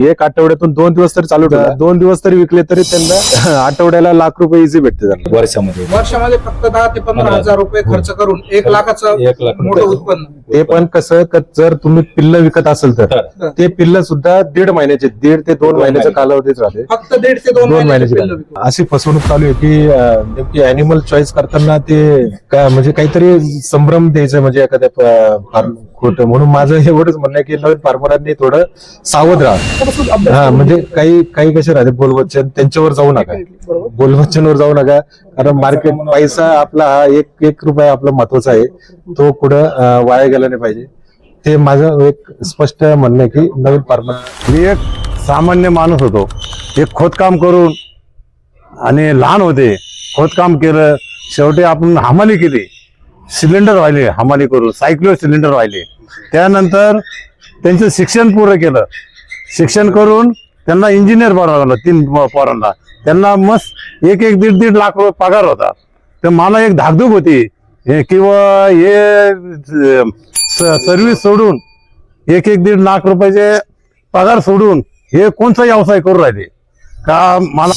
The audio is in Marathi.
एक आठवड्यातून 2 दिवस तरी चालू ठेवला, 2 दिवस तरी विकले तरी त्यांना आठवड्याला ₹1,00,000 इझी भेटते त्यांना वर्षामध्ये फक्त 10 ते 15,000 रुपये खर्च करून 1 लाखाचं 1 लाख मोठं उत्पन्न. ते पण कसं जर तुम्ही पिल्ल विकत असेल तर ते पिल्ल सुद्धा 1.5 महिन्याचे 1.5 ते 2 महिन्याच्या कालावधीच राहते. फक्त 1.5 ते 2 महिन्याची महिन्याचे पिल्लं विकू. अशी फसवणूक चालू आहे की नेमकी अॅनिमल चॉईस करताना ते म्हणजे काहीतरी संभ्रम द्यायचं म्हणजे एखाद्या खोटं. म्हणून माझं एवढंच म्हणणं आहे की नवीन फार्मरांनी थोडं सावध राहा. हा म्हणजे काही कसे राहते बोलवच्चन त्यांच्यावर जाऊ नका, बोलवच्चनवर जाऊ नका. कारण मार्केट पैसा आपला हा एक रुपया आपला महत्वाचा आहे, तो पुढं वाया गेला नाही पाहिजे. ते माझं एक स्पष्ट म्हणणं आहे की नवीन फार्मर. मी एक सामान्य माणूस होतो, एक खोदकाम करून आणि लहान होते, खोदकाम केलं, शेवटी आपण हमाली केली, सिलेंडर व्हायले, हमाली करून सायकल सिलेंडर व्हायले. त्यानंतर त्यांचं शिक्षण पूर्ण केलं, शिक्षण करून त्यांना इंजिनियर बनवलं 3 पोरांना. त्यांना मस्त 1-1.5 लाख रुपये पगार होता. तर मला एक धाकधूक होती किंवा हे सर्व्हिस सोडून 1-1.5 लाख रुपयाचे पगार सोडून हे कोणता व्यवसाय करू राहिले का. मला